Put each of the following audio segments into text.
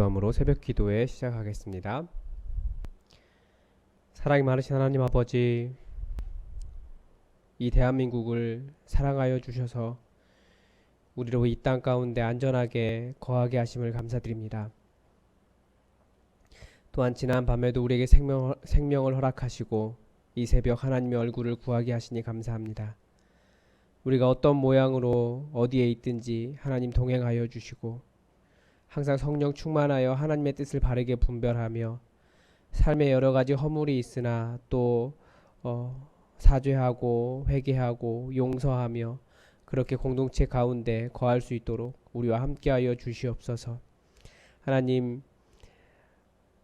기도함으로 새벽 기도회 시작하겠습니다. 사랑이 많으신 하나님 아버지, 이 대한민국을 사랑하여 주셔서 우리로 이 땅 가운데 안전하게 거하게 하심을 감사드립니다. 또한 지난 밤에도 우리에게 생명을 허락하시고 이 새벽 하나님의 얼굴을 구하게 하시니 감사합니다. 우리가 어떤 모양으로 어디에 있든지 하나님 동행하여 주시고 항상 성령 충만하여 하나님의 뜻을 바르게 분별하며 삶에 여러 가지 허물이 있으나 또 사죄하고 회개하고 용서하며 그렇게 공동체 가운데 거할 수 있도록 우리와 함께하여 주시옵소서. 하나님,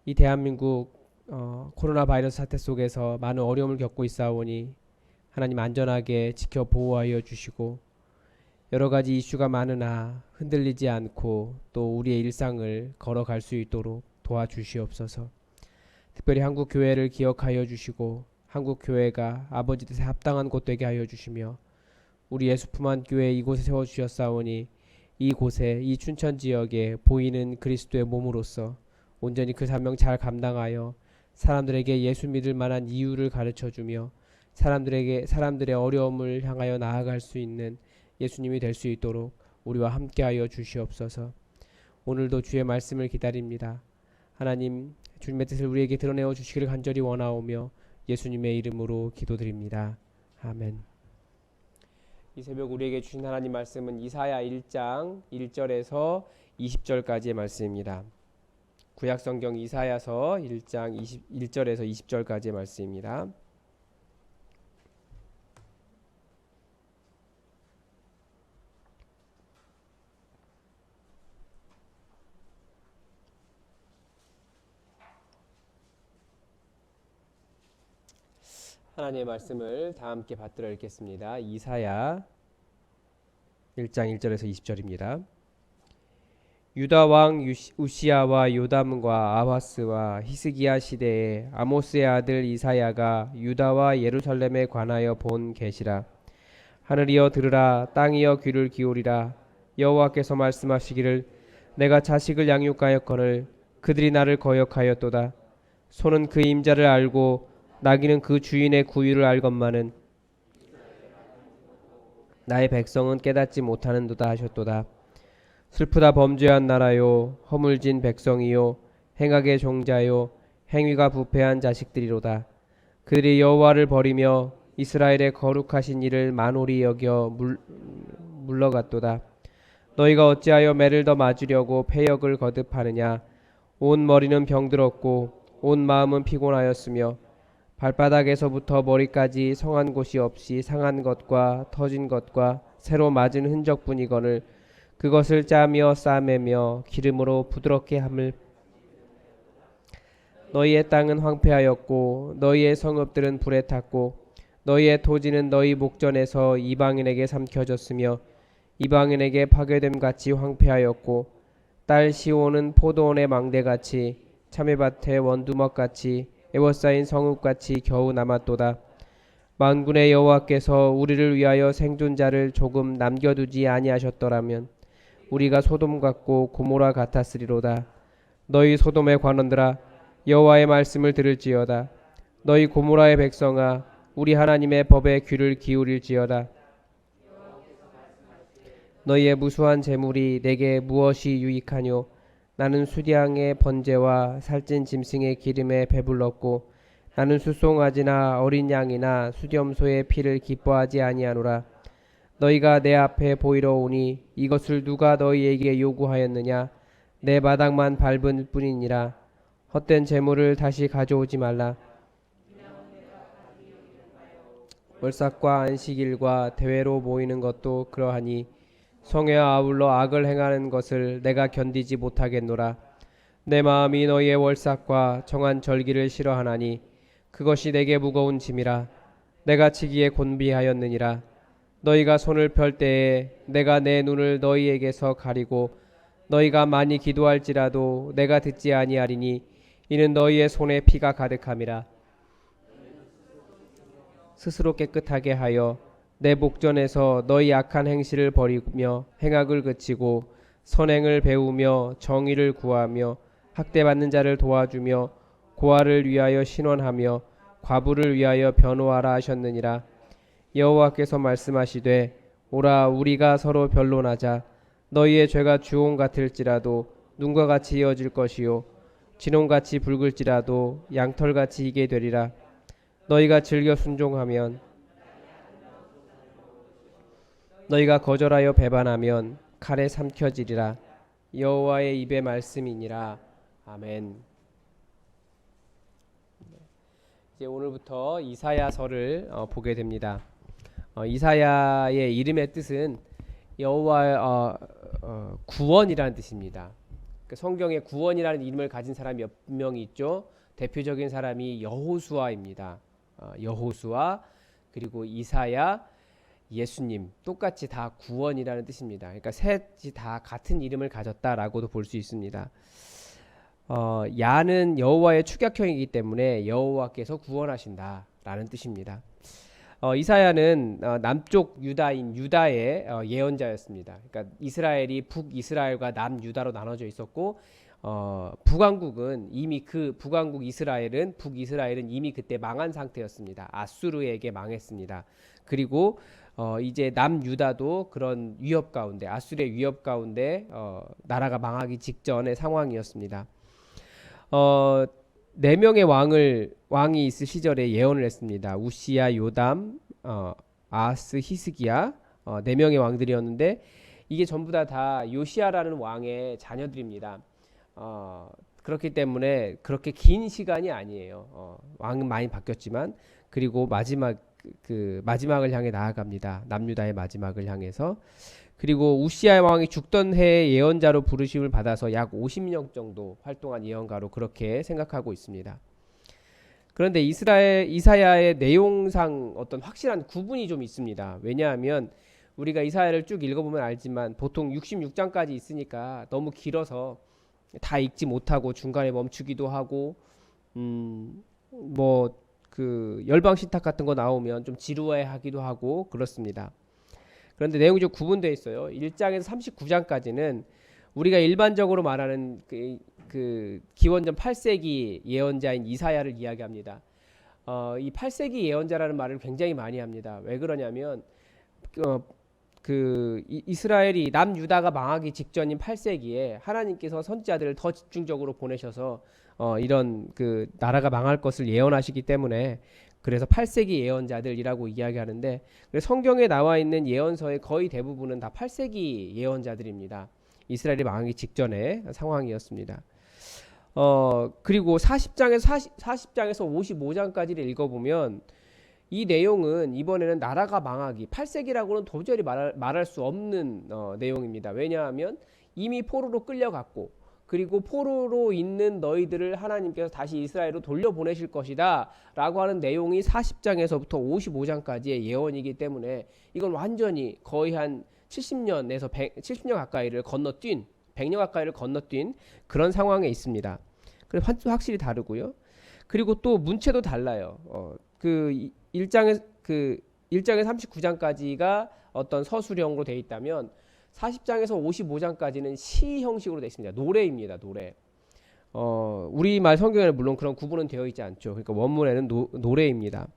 이 대한민국 코로나 바이러스 사태 속에서 많은 어려움을 겪고 있사오니 하나님 안전하게 지켜 보호하여 주시고 여러 가지 이슈가 많으나 흔들리지 않고 또 우리의 일상을 걸어갈 수 있도록 도와주시옵소서. 특별히 한국 교회를 기억하여 주시고 한국 교회가 아버지 뜻에 합당한 곳 되게 하여 주시며 우리 예수품한 교회 이곳에 세워 주셨사오니 이곳에 이 춘천 지역에 보이는 그리스도의 몸으로서 온전히 그 사명 잘 감당하여 사람들에게 예수 믿을 만한 이유를 가르쳐 주며 사람들의 어려움을 향하여 나아갈 수 있는 예수님이 될 수 있도록 우리와 함께하여 주시옵소서. 오늘도 주의 말씀을 기다립니다. 하나님, 주님의 뜻을 우리에게 드러내어 주시기를 간절히 원하오며 예수님의 이름으로 기도드립니다. 아멘. 이 새벽 우리에게 주신 하나님 말씀은 이사야 1장 1절에서 20절까지의 말씀입니다. 구약성경 이사야서 1장 1절에서 20절까지의 말씀입니다. 하나님의 말씀을 다 함께 받들어 읽겠습니다. 이사야 1장 1절에서 20절입니다. 유다 왕 우시야와 요담과 아하스와 히스기야 시대에 아모스의 아들 이사야가 유다와 예루살렘에 관하여 본 계시라. 하늘이여 들으라, 땅이여 귀를 기울이라. 여호와께서 말씀하시기를 내가 자식을 양육하였거늘 그들이 나를 거역하였도다. 소는 그 임자를 알고 나귀는 그 주인의 구유를 알건만은 나의 백성은 깨닫지 못하는도다 하셨도다. 슬프다 범죄한 나라요, 허물진 백성이요, 행악의 종자요, 행위가 부패한 자식들이로다. 그들이 여호와를 버리며 이스라엘의 거룩하신 이를 만홀히 여겨 물러갔도다. 너희가 어찌하여 매를 더 맞으려고 패역을 거듭하느냐. 온 머리는 병들었고 온 마음은 피곤하였으며 발바닥에서부터 머리까지 성한 곳이 없이 상한 것과 터진 것과 새로 맞은 흔적뿐이거늘 그것을 짜며 싸매며 기름으로 부드럽게 함을. 너희의 땅은 황폐하였고 너희의 성읍들은 불에 탔고 너희의 토지는 너희 목전에서 이방인에게 삼켜졌으며 이방인에게 파괴됨 같이 황폐하였고 딸 시온은 포도원의 망대같이 참외밭의 원두막같이 에워싸인 성읍같이 겨우 남았도다. 만군의 여호와께서 우리를 위하여 생존자를 조금 남겨두지 아니하셨더라면 우리가 소돔 같고 고모라 같았으리로다. 너희 소돔의 관원들아, 여호와의 말씀을 들을지어다. 너희 고모라의 백성아, 우리 하나님의 법에 귀를 기울일지어다. 너희의 무수한 재물이 내게 무엇이 유익하뇨. 나는 수량의 번제와 살찐 짐승의 기름에 배불렀고 나는 숫송아지나 어린 양이나 수렴소의 피를 기뻐하지 아니하노라. 너희가 내 앞에 보이러 오니 이것을 누가 너희에게 요구하였느냐. 내 마당만 밟을 뿐이니라. 헛된 재물을 다시 가져오지 말라. 월삭과 안식일과 대회로 모이는 것도 그러하니 성회와 아울러 악을 행하는 것을 내가 견디지 못하겠노라. 내 마음이 너희의 월삭과 정한 절기를 싫어하나니 그것이 내게 무거운 짐이라. 내가 치기에 곤비하였느니라. 너희가 손을 펼 때에 내가 내 눈을 너희에게서 가리고 너희가 많이 기도할지라도 내가 듣지 아니하리니 이는 너희의 손에 피가 가득함이라. 스스로 깨끗하게 하여 내 목전에서 너희 악한 행실을 버리며 행악을 그치고 선행을 배우며 정의를 구하며 학대받는 자를 도와주며 고아를 위하여 신원하며 과부를 위하여 변호하라 하셨느니라. 여호와께서 말씀하시되 오라 우리가 서로 변론하자. 너희의 죄가 주홍 같을지라도 눈과 같이 이어질 것이요 진홍같이 붉을지라도 양털같이 희게 되리라. 너희가 즐겨 순종하면 너희가 거절하여 배반하면 칼에 삼켜지리라. 여호와의 입의 말씀이니라. 아멘. 이제 오늘부터 이사야서를 보게 됩니다. 이사야의 이름의 뜻은 여호와의 구원이라는 뜻입니다. 성경에 구원이라는 이름을 가진 사람이 몇 명이 있죠. 대표적인 사람이 여호수아입니다. 여호수아 그리고 이사야, 예수님 똑같이 다 구원이라는 뜻입니다. 그러니까 셋이 다 같은 이름을 가졌다라고도 볼 수 있습니다. 야는 여호와의 축약형이기 때문에 여호와께서 구원하신다라는 뜻입니다. 이사야는 남쪽 유다인 유다의 예언자였습니다. 그러니까 이스라엘이 북이스라엘과 남유다로 나눠져 있었고 북왕국은 이미 북왕국 이스라엘은 북이스라엘은 이미 그때 망한 상태였습니다. 아수르에게 망했습니다. 그리고 이제 남유다도 그런 위협 가운데 아수르의 위협 가운데 나라가 망하기 직전의 상황이었습니다. 4명의 왕이 있을 시절에 예언을 했습니다. 우시야, 요담, 아하스, 히스기야 4명의 왕들이었는데 이게 전부 다 요시야라는 왕의 자녀들입니다. 그렇기 때문에 그렇게 긴 시간이 아니에요. 왕은 많이 바뀌었지만 그리고 마지막을 향해 나아갑니다. 남유다의 마지막을 향해서. 그리고 우시야 왕이 죽던 해에 예언자로 부르심을 받아서 약 50년 정도 활동한 예언가로 그렇게 생각하고 있습니다. 그런데 이사야의 내용상 어떤 확실한 구분이 좀 있습니다. 왜냐하면 우리가 이사야를 쭉 읽어보면 알지만 보통 66장까지 있으니까 너무 길어서 다 읽지 못하고 중간에 멈추기도 하고 열방 신탁 같은 거 나오면 좀 지루해하기도 하고 그렇습니다. 그런데 내용이 좀 구분되어 있어요. 1장에서 39장까지는 우리가 일반적으로 말하는 그 기원전 8세기 예언자인 이사야를 이야기합니다. 이 8세기 예언자라는 말을 굉장히 많이 합니다. 왜 그러냐면 이스라엘이 남유다가 망하기 직전인 8세기에 하나님께서 선지자들을 더 집중적으로 보내셔서 이런 나라가 망할 것을 예언하시기 때문에 그래서 8세기 예언자들이라고 이야기하는데 성경에 나와 있는 예언서의 거의 대부분은 다 8세기 예언자들입니다. 이스라엘이 망하기 직전의 상황이었습니다. 그리고 40장에서 55장까지를 읽어보면 이 내용은 이번에는 나라가 망하기 8세기라고는 도저히 말할 수 없는 내용입니다. 왜냐하면 이미 포로로 끌려갔고 그리고 포로로 있는 너희들을 하나님께서 다시 이스라엘로 돌려보내실 것이다 라고 하는 내용이 40장에서부터 55장까지의 예언이기 때문에 이건 완전히 거의 한 70년에서 70년 가까이를 건너뛴 100년 가까이를 건너뛴 그런 상황에 있습니다. 그래서 확실히 다르고요. 그리고 또 문체도 달라요. 1장에 39장까지가 어떤 서술형으로 되어 있다면 40장에서 55장까지는 시 형식으로 되어 있습니다. 노래입니다. 노래. 우리말 성경에는 물론 그런 구분은 되어 있지 않죠. 그러니까 원문에는 노래입니다.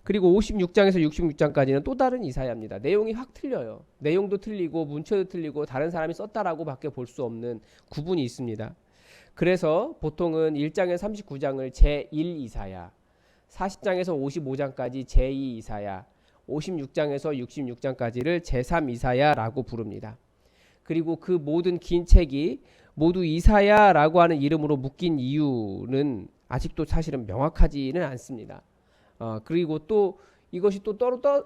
그리고 56장에서 66장까지는 또 다른 이사야입니다. 내용이 확 틀려요. 내용도 틀리고 문체도 틀리고 다른 사람이 썼다라고 밖에 볼 수 없는 구분이 있습니다. 그래서 보통은 1장에서 39장을 제1 이사야, 40장에서 55장까지 제2 이사야, 56장에서 66장까지를 제3 이사야라고 부릅니다. 그리고 그 모든 긴 책이 모두 이사야라고 하는 이름으로 묶인 이유는 아직도 사실은 명확하지는 않습니다. 그리고 또 이것이 또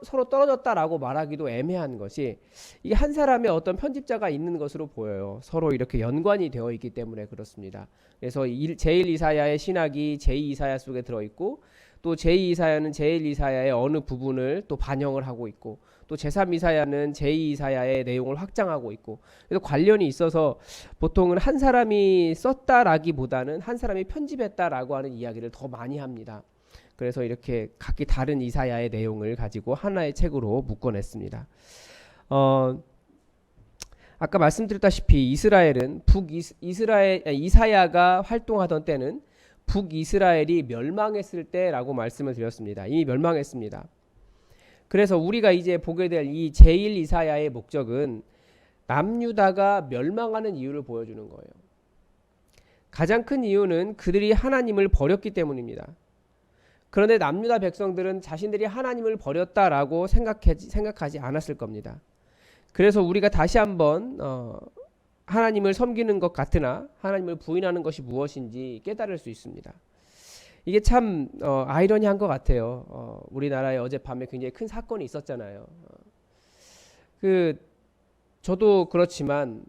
서로 떨어졌다라고 말하기도 애매한 것이 이게 한 사람의 어떤 편집자가 있는 것으로 보여요. 서로 이렇게 연관이 되어 있기 때문에 그렇습니다. 그래서 제1 이사야의 신학이 제2 이사야 속에 들어있고 또 제2 이사야는 제1 이사야의 어느 부분을 또 반영을 하고 있고 또 제3 이사야는 제2 이사야의 내용을 확장하고 있고 그래서 관련이 있어서 보통은 한 사람이 썼다라기보다는 한 사람이 편집했다라고 하는 이야기를 더 많이 합니다. 그래서 이렇게 각기 다른 이사야의 내용을 가지고 하나의 책으로 묶어냈습니다. 아까 말씀드렸다시피 이스라엘은 이사야가 활동하던 때는 북이스라엘이 멸망했을 때라고 말씀을 드렸습니다. 이미 멸망했습니다. 그래서 우리가 이제 보게 될 이 제1 이사야의 목적은 남유다가 멸망하는 이유를 보여주는 거예요. 가장 큰 이유는 그들이 하나님을 버렸기 때문입니다. 그런데 남유다 백성들은 자신들이 하나님을 버렸다라고 생각하지 않았을 겁니다. 그래서 우리가 다시 한번 하나님을 섬기는 것 같으나 하나님을 부인하는 것이 무엇인지 깨달을 수 있습니다. 이게 참 아이러니한 것 같아요. 우리나라에 어젯밤에 굉장히 큰 사건이 있었잖아요. 저도 그렇지만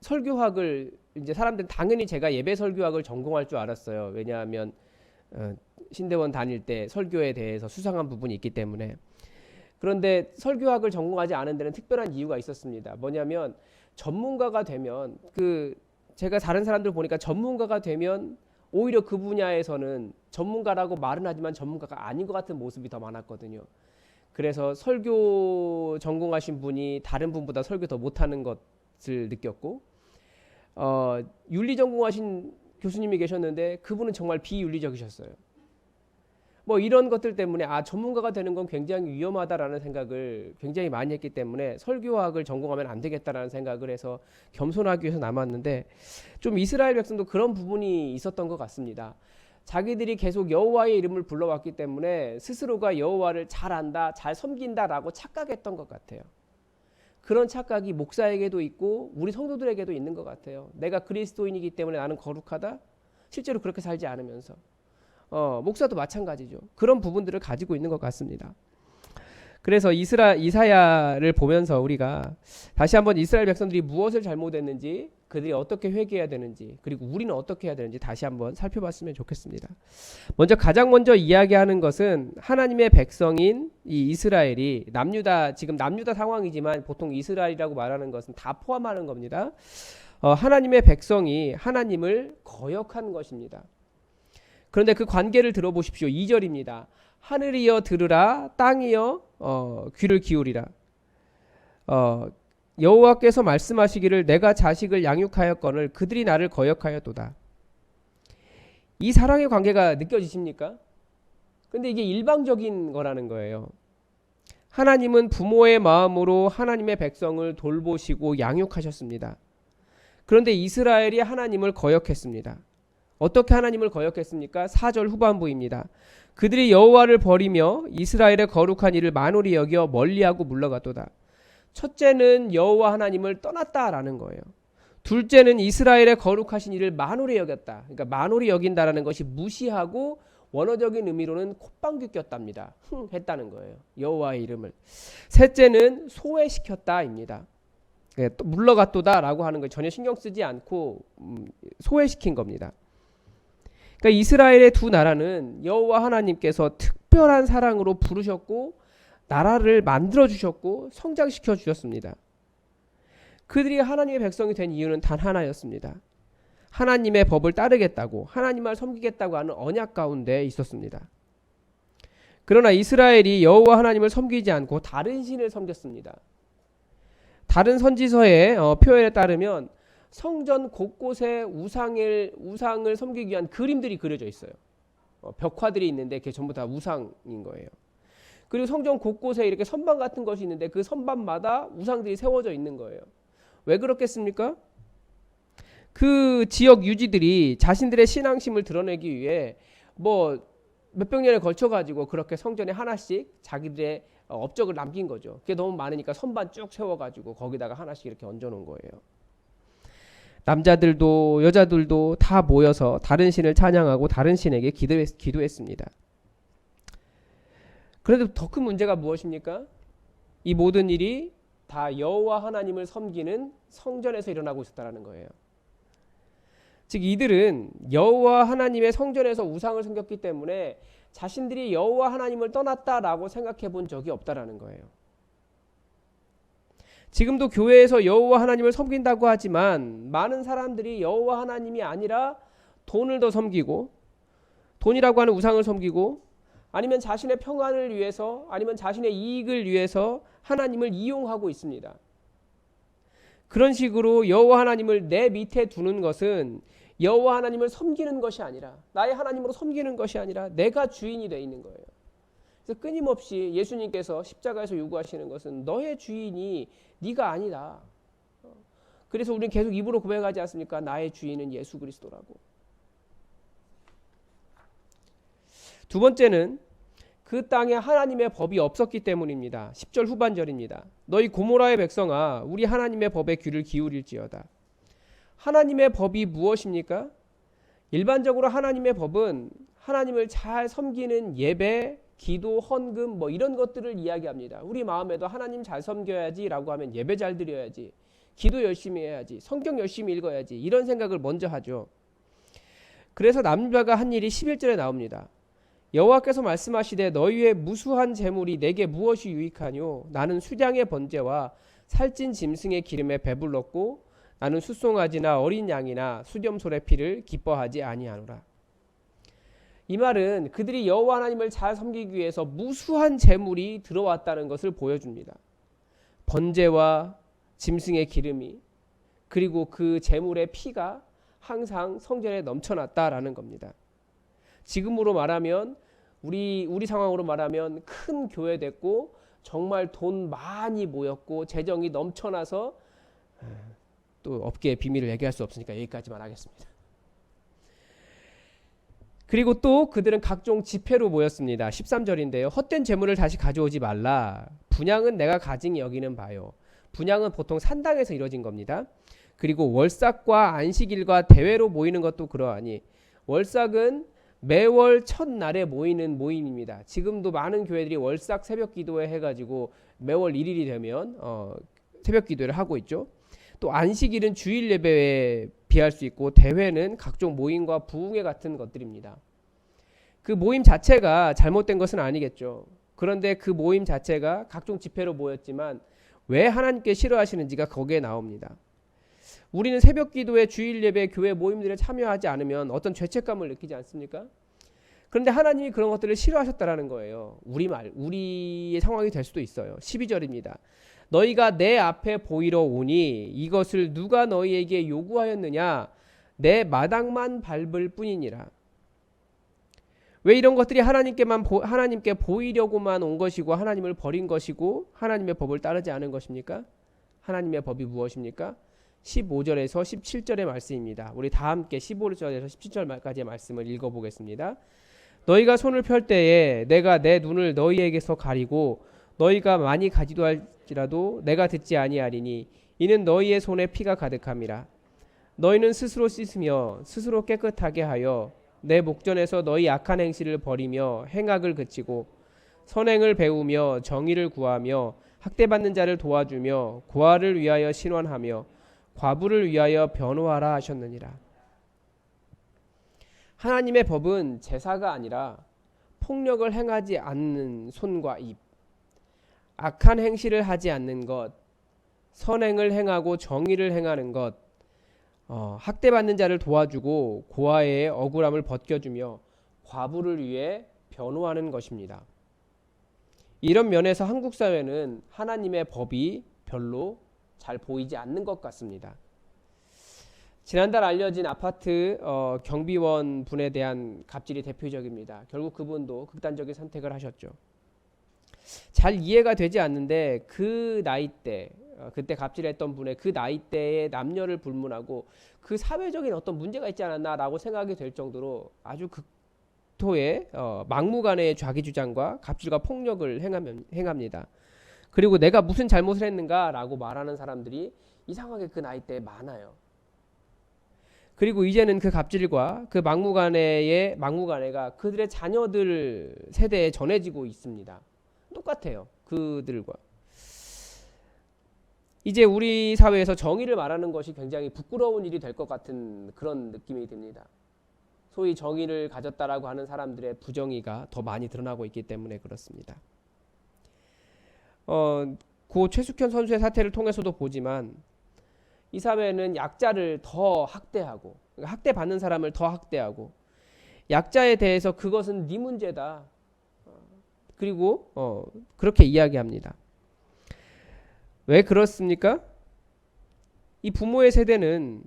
설교학을 이제 사람들은 당연히 제가 예배 설교학을 전공할 줄 알았어요. 왜냐하면 신대원 다닐 때 설교에 대해서 수상한 부분이 있기 때문에. 그런데 설교학을 전공하지 않은 데는 특별한 이유가 있었습니다. 뭐냐면 전문가가 되면 제가 다른 사람들 보니까 전문가가 되면 오히려 그 분야에서는 전문가라고 말은 하지만 전문가가 아닌 것 같은 모습이 더 많았거든요. 그래서 설교 전공하신 분이 다른 분보다 설교 더 못하는 것을 느꼈고, 윤리 전공하신 교수님이 계셨는데 그분은 정말 비윤리적이셨어요. 뭐 이런 것들 때문에 전문가가 되는 건 굉장히 위험하다라는 생각을 굉장히 많이 했기 때문에 설교학을 전공하면 안 되겠다라는 생각을 해서 겸손하기 위해서 남았는데, 좀 이스라엘 백성도 그런 부분이 있었던 것 같습니다. 자기들이 계속 여호와의 이름을 불러왔기 때문에 스스로가 여호와를 잘 안다, 잘 섬긴다라고 착각했던 것 같아요. 그런 착각이 목사에게도 있고 우리 성도들에게도 있는 것 같아요. 내가 그리스도인이기 때문에 나는 거룩하다? 실제로 그렇게 살지 않으면서. 목사도 마찬가지죠. 그런 부분들을 가지고 있는 것 같습니다. 그래서 이사야를 보면서 우리가 다시 한번 이스라엘 백성들이 무엇을 잘못했는지, 그들이 어떻게 회개해야 되는지, 그리고 우리는 어떻게 해야 되는지 다시 한번 살펴봤으면 좋겠습니다. 가장 먼저 이야기하는 것은 하나님의 백성인 이 이스라엘이 지금 남유다 상황이지만 보통 이스라엘이라고 말하는 것은 다 포함하는 겁니다. 하나님의 백성이 하나님을 거역한 것입니다. 그런데 그 관계를 들어보십시오. 2절입니다. 하늘이여 들으라, 땅이여 귀를 기울이라. 여호와께서 말씀하시기를 내가 자식을 양육하였거늘 그들이 나를 거역하였도다. 이 사랑의 관계가 느껴지십니까? 근데 이게 일방적인 거라는 거예요. 하나님은 부모의 마음으로 하나님의 백성을 돌보시고 양육하셨습니다. 그런데 이스라엘이 하나님을 거역했습니다. 어떻게 하나님을 거역했습니까? 4절 후반부입니다. 그들이 여호와를 버리며 이스라엘의 거룩한 일을 만홀히 여겨 멀리하고 물러갔도다. 첫째는 여호와 하나님을 떠났다라는 거예요. 둘째는 이스라엘의 거룩하신 일을 만홀히 여겼다. 그러니까 만홀히 여긴다라는 것이 무시하고 원어적인 의미로는 콧방귀 꼈답니다. 했다는 거예요. 여호와의 이름을. 셋째는 소외시켰다입니다. 물러갔도다라고 하는 거 전혀 신경 쓰지 않고 소외시킨 겁니다. 그러니까 이스라엘의 두 나라는 여호와 하나님께서 특별한 사랑으로 부르셨고 나라를 만들어 주셨고 성장시켜 주셨습니다. 그들이 하나님의 백성이 된 이유는 단 하나였습니다. 하나님의 법을 따르겠다고, 하나님을 섬기겠다고 하는 언약 가운데 있었습니다. 그러나 이스라엘이 여호와 하나님을 섬기지 않고 다른 신을 섬겼습니다. 다른 선지서의 표현에 따르면 성전 곳곳에 우상을 섬기기 위한 그림들이 그려져 있어요. 벽화들이 있는데 그게 전부 다 우상인 거예요. 그리고 성전 곳곳에 이렇게 선반 같은 것이 있는데 그 선반마다 우상들이 세워져 있는 거예요. 왜 그렇겠습니까? 그 지역 유지들이 자신들의 신앙심을 드러내기 위해 몇백 년에 걸쳐 가지고 그렇게 성전에 하나씩 자기들의 업적을 남긴 거죠. 그게 너무 많으니까 선반 쭉 세워 가지고 거기다가 하나씩 이렇게 얹어 놓은 거예요. 남자들도 여자들도 다 모여서 다른 신을 찬양하고 다른 신에게 기도했습니다. 그런데 더 큰 문제가 무엇입니까? 이 모든 일이 다 여호와 하나님을 섬기는 성전에서 일어나고 있었다는 거예요. 즉 이들은 여호와 하나님의 성전에서 우상을 섬겼기 때문에 자신들이 여호와 하나님을 떠났다라고 생각해 본 적이 없다라는 거예요. 지금도 교회에서 여호와 하나님을 섬긴다고 하지만 많은 사람들이 여호와 하나님이 아니라 돈을 더 섬기고, 돈이라고 하는 우상을 섬기고, 아니면 자신의 평안을 위해서, 아니면 자신의 이익을 위해서 하나님을 이용하고 있습니다. 그런 식으로 여호와 하나님을 내 밑에 두는 것은 여호와 하나님을 섬기는 것이 아니라, 나의 하나님으로 섬기는 것이 아니라 내가 주인이 되어 있는 거예요. 그래서 끊임없이 예수님께서 십자가에서 요구하시는 것은 너의 주인이 네가 아니다. 그래서 우리는 계속 입으로 고백하지 않습니까? 나의 주인은 예수 그리스도라고. 두 번째는 그 땅에 하나님의 법이 없었기 때문입니다. 10절 후반절입니다. 너희 고모라의 백성아, 우리 하나님의 법에 귀를 기울일지어다. 하나님의 법이 무엇입니까? 일반적으로 하나님의 법은 하나님을 잘 섬기는 예배, 기도, 헌금 뭐 이런 것들을 이야기합니다. 우리 마음에도 하나님 잘 섬겨야지 라고 하면 예배 잘 드려야지, 기도 열심히 해야지, 성경 열심히 읽어야지, 이런 생각을 먼저 하죠. 그래서 남자가 한 일이 11절에 나옵니다. 여호와께서 말씀하시되 너희의 무수한 재물이 내게 무엇이 유익하뇨? 나는 수량의 번제와 살찐 짐승의 기름에 배불렀고 나는 숫송아지나 어린 양이나 수렴소의 피를 기뻐하지 아니하노라. 이 말은 그들이 여호와 하나님을 잘 섬기기 위해서 무수한 재물이 들어왔다는 것을 보여줍니다. 번제와 짐승의 기름이, 그리고 그 재물의 피가 항상 성전에 넘쳐났다라는 겁니다. 지금으로 말하면 우리 상황으로 말하면 큰 교회 됐고 정말 돈 많이 모였고 재정이 넘쳐나서, 또 업계의 비밀을 얘기할 수 없으니까 여기까지만 하겠습니다. 그리고 또 그들은 각종 집회로 모였습니다. 13절인데요. 헛된 재물을 다시 가져오지 말라. 분향은 내가 가증히 여기는 바요. 분향은 보통 산당에서 이루어진 겁니다. 그리고 월삭과 안식일과 대회로 모이는 것도 그러하니, 월삭은 매월 첫날에 모이는 모임입니다. 지금도 많은 교회들이 월삭 새벽 기도회 해가지고 매월 1일이 되면 새벽 기도를 하고 있죠. 또 안식일은 주일 예배에 비할 수 있고, 대회는 각종 모임과 부흥회 같은 것들입니다. 그 모임 자체가 잘못된 것은 아니겠죠. 그런데 그 모임 자체가 각종 집회로 모였지만 왜 하나님께 싫어하시는지가 거기에 나옵니다. 우리는 새벽 기도회, 주일 예배, 교회 모임들에 참여하지 않으면 어떤 죄책감을 느끼지 않습니까? 그런데 하나님이 그런 것들을 싫어하셨다라는 거예요. 우리의 상황이 될 수도 있어요. 12절입니다. 너희가 내 앞에 보이러 오니 이것을 누가 너희에게 요구하였느냐? 내 마당만 밟을 뿐이니라. 왜 이런 것들이 하나님께 보이려고만 온 것이고 하나님을 버린 것이고 하나님의 법을 따르지 않은 것입니까? 하나님의 법이 무엇입니까? 15절에서 17절의 말씀입니다. 우리 다 함께 15절에서 17절까지의 말씀을 읽어보겠습니다. 너희가 손을 펼 때에 내가 내 눈을 너희에게서 가리고 너희가 많이 가지도 할지라도 내가 듣지 아니하리니 이는 너희의 손에 피가 가득함이라. 너희는 스스로 씻으며 스스로 깨끗하게 하여 내 목전에서 너희 악한 행실을 버리며 행악을 그치고 선행을 배우며 정의를 구하며 학대받는 자를 도와주며 고아를 위하여 신원하며 과부를 위하여 변호하라 하셨느니라. 하나님의 법은 제사가 아니라 폭력을 행하지 않는 손과 입, 악한 행실을 하지 않는 것, 선행을 행하고 정의를 행하는 것, 학대받는 자를 도와주고 고아의 억울함을 벗겨주며 과부를 위해 변호하는 것입니다. 이런 면에서 한국 사회는 하나님의 법이 별로 잘 보이지 않는 것 같습니다. 지난달 알려진 아파트 경비원 분에 대한 갑질이 대표적입니다. 결국 그분도 극단적인 선택을 하셨죠. 잘 이해가 되지 않는데 그 나이대, 그때 갑질했던 분의 그 나이대의 남녀를 불문하고 그 사회적인 어떤 문제가 있지 않았나라고 생각이 될 정도로 아주 극도의 막무가내의 자기주장과 갑질과 폭력을 행합니다. 그리고 내가 무슨 잘못을 했는가라고 말하는 사람들이 이상하게 그 나이대에 많아요. 그리고 이제는 그 갑질과 그 막무가내가 그들의 자녀들 세대에 전해지고 있습니다. 똑같아요. 그들과. 이제 우리 사회에서 정의를 말하는 것이 굉장히 부끄러운 일이 될 것 같은 그런 느낌이 듭니다. 소위 정의를 가졌다라고 하는 사람들의 부정의가 더 많이 드러나고 있기 때문에 그렇습니다. 고 최숙현 선수의 사태를 통해서도 보지만 이 사회는 약자를 더 학대하고, 학대받는 사람을 더 학대하고, 약자에 대해서 그것은 네 문제다. 그리고 그렇게 이야기합니다. 왜 그렇습니까? 이 부모의 세대는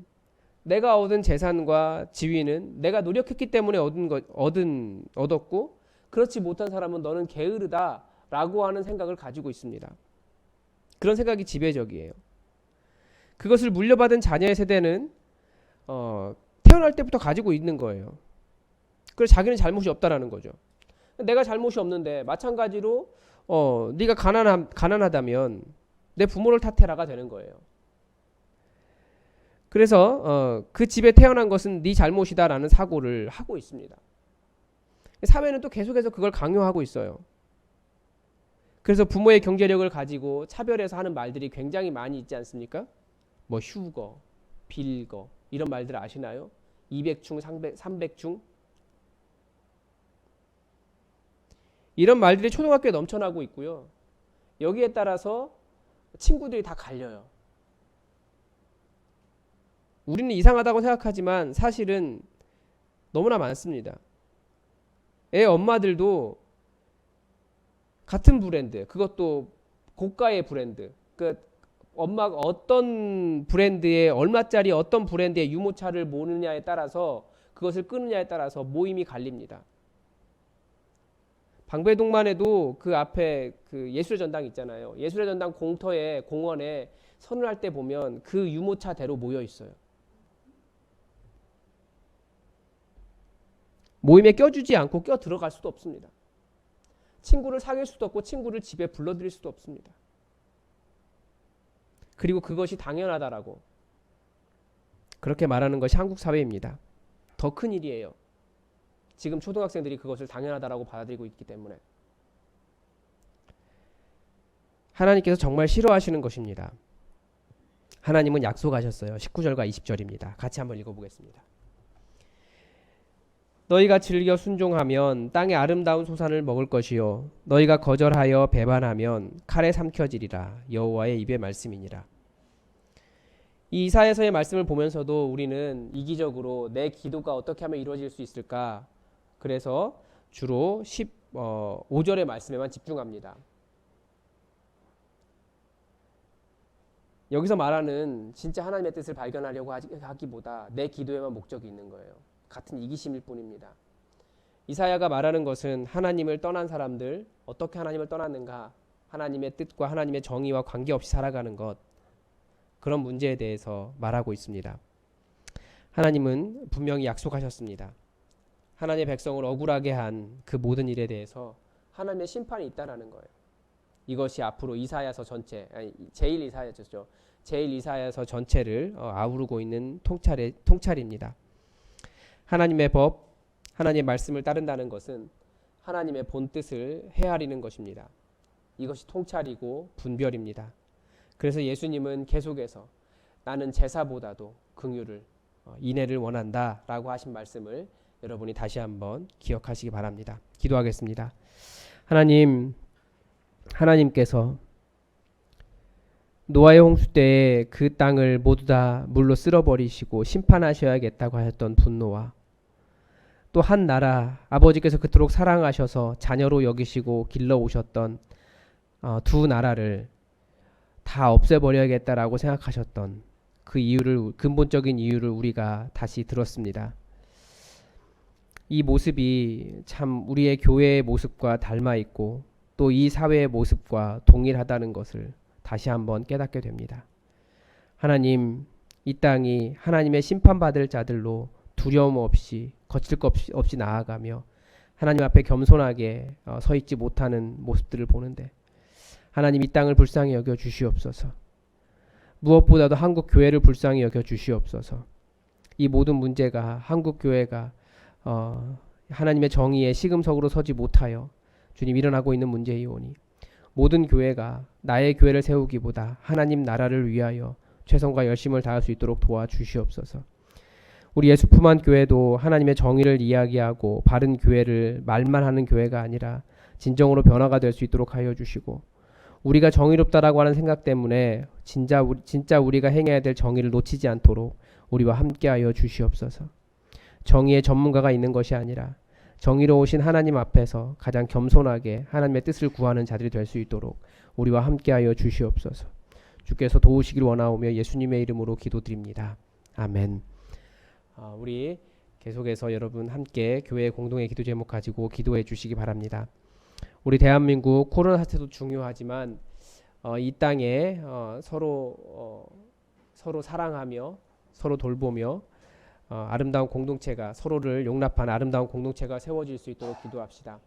내가 얻은 재산과 지위는 내가 노력했기 때문에 얻었고, 그렇지 못한 사람은 너는 게으르다라고 하는 생각을 가지고 있습니다. 그런 생각이 지배적이에요. 그것을 물려받은 자녀의 세대는 태어날 때부터 가지고 있는 거예요. 그래서 자기는 잘못이 없다라는 거죠. 내가 잘못이 없는데 마찬가지로 네가 가난하다면 내 부모를 탓해라가 되는 거예요. 그래서 그 집에 태어난 것은 네 잘못이다라는 사고를 하고 있습니다. 사회는 또 계속해서 그걸 강요하고 있어요. 그래서 부모의 경제력을 가지고 차별해서 하는 말들이 굉장히 많이 있지 않습니까? 뭐 휴거, 빌거 이런 말들 아시나요? 200충, 300충 이런 말들이 초등학교에 넘쳐나고 있고요. 여기에 따라서 친구들이 다 갈려요. 우리는 이상하다고 생각하지만 사실은 너무나 많습니다. 애 엄마들도 같은 브랜드, 그것도 고가의 브랜드, 그 엄마가 어떤 브랜드의 얼마짜리 어떤 브랜드의 유모차를 모느냐에 따라서 그것을 끊느냐에 따라서 모임이 갈립니다. 방배동만 해도 그 앞에 그 예술의 전당 있잖아요. 예술의 전당 공터에 공원에 선을 할 때 보면 그 유모차대로 모여 있어요. 모임에 껴주지 않고 껴 들어갈 수도 없습니다. 친구를 사귈 수도 없고 친구를 집에 불러들일 수도 없습니다. 그리고 그것이 당연하다라고 그렇게 말하는 것이 한국 사회입니다. 더 큰 일이에요. 지금 초등학생들이 그것을 당연하다라고 받아들이고 있기 때문에. 하나님께서 정말 싫어하시는 것입니다. 하나님은 약속하셨어요. 19절과 20절입니다. 같이 한번 읽어보겠습니다. 너희가 즐겨 순종하면 땅의 아름다운 소산을 먹을 것이요 너희가 거절하여 배반하면 칼에 삼켜지리라. 여호와의 입의 말씀이니라. 이 이사야서의 말씀을 보면서도 우리는 이기적으로 내 기도가 어떻게 하면 이루어질 수 있을까? 그래서 주로 15절의 말씀에만 집중합니다. 여기서 말하는 진짜 하나님의 뜻을 발견하려고 하기보다 내 기도에만 목적이 있는 거예요. 같은 이기심일 뿐입니다. 이사야가 말하는 것은 하나님을 떠난 사람들, 어떻게 하나님을 떠났는가, 하나님의 뜻과 하나님의 정의와 관계없이 살아가는 것, 그런 문제에 대해서 말하고 있습니다. 하나님은 분명히 약속하셨습니다. 하나님의 백성을 억울하게 한 그 모든 일에 대해서 하나님의 심판이 있다라는 거예요. 이것이 앞으로 이사야서 전체, 제일 이사야서죠. 제일 이사야서 전체를 아우르고 있는 통찰입니다. 하나님의 법, 하나님의 말씀을 따른다는 것은 하나님의 본 뜻을 헤아리는 것입니다. 이것이 통찰이고 분별입니다. 그래서 예수님은 계속해서 나는 제사보다도 긍휼을, 인애를 원한다라고 하신 말씀을 여러분이 다시 한번 기억하시기 바랍니다. 기도하겠습니다. 하나님께서 노아의 홍수 때에 그 땅을 모두 다 물로 쓸어버리시고 심판하셔야겠다고 하셨던 분노와 또 한 나라 아버지께서 그토록 사랑하셔서 자녀로 여기시고 길러오셨던 두 나라를 다 없애버려야겠다라고 생각하셨던 그 이유를, 근본적인 이유를 우리가 다시 들었습니다. 이 모습이 참 우리의 교회의 모습과 닮아 있고 또 이 사회의 모습과 동일하다는 것을 다시 한번 깨닫게 됩니다. 하나님, 이 땅이 하나님의 심판받을 자들로 두려움 없이 거칠 것 없이 나아가며 하나님 앞에 겸손하게 서 있지 못하는 모습들을 보는데 하나님 이 땅을 불쌍히 여겨 주시옵소서. 무엇보다도 한국 교회를 불쌍히 여겨 주시옵소서. 이 모든 문제가 한국 교회가 하나님의 정의에 시금석으로 서지 못하여 주님 일어나고 있는 문제이오니 모든 교회가 나의 교회를 세우기보다 하나님 나라를 위하여 최선과 열심을 다할 수 있도록 도와주시옵소서. 우리 예수품한 교회도 하나님의 정의를 이야기하고 바른 교회를 말만 하는 교회가 아니라 진정으로 변화가 될 수 있도록 하여 주시고 우리가 정의롭다라고 하는 생각 때문에 진짜 우리가 행해야 될 정의를 놓치지 않도록 우리와 함께하여 주시옵소서. 정의의 전문가가 있는 것이 아니라 정의로우신 하나님 앞에서 가장 겸손하게 하나님의 뜻을 구하는 자들이 될 수 있도록 우리와 함께하여 주시옵소서. 주께서 도우시길 원하오며 예수님의 이름으로 기도드립니다. 아멘. 우리 계속해서 여러분 함께 교회 공동의 기도 제목 가지고 기도해 주시기 바랍니다. 우리 대한민국 코로나 사태도 중요하지만 이 땅에 서로 사랑하며 서로 돌보며 아름다운 공동체가 서로를 용납하는 아름다운 공동체가 세워질 수 있도록 기도합시다.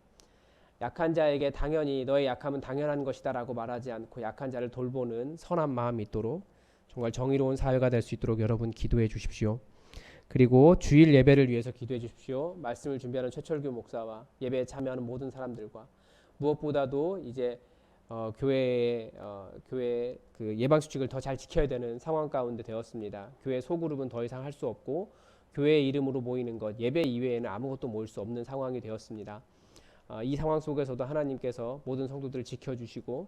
약한 자에게 당연히 너의 약함은 당연한 것이다 라고 말하지 않고 약한 자를 돌보는 선한 마음이 있도록 정말 정의로운 사회가 될 수 있도록 여러분 기도해 주십시오. 그리고 주일 예배를 위해서 기도해 주십시오. 말씀을 준비하는 최철규 목사와 예배에 참여하는 모든 사람들과 무엇보다도 이제 교회 그 예방 수칙을 더 잘 지켜야 되는 상황 가운데 되었습니다. 교회 소그룹은 더 이상 할 수 없고 교회의 이름으로 모이는 것 예배 이외에는 아무것도 모일 수 없는 상황이 되었습니다. 이 상황 속에서도 하나님께서 모든 성도들을 지켜주시고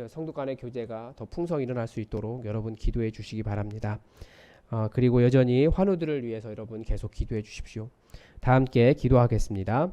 성도 간의 교제가 더 풍성히 일어날 수 있도록 여러분 기도해 주시기 바랍니다. 그리고 여전히 환우들을 위해서 여러분 계속 기도해 주십시오. 다 함께 기도하겠습니다.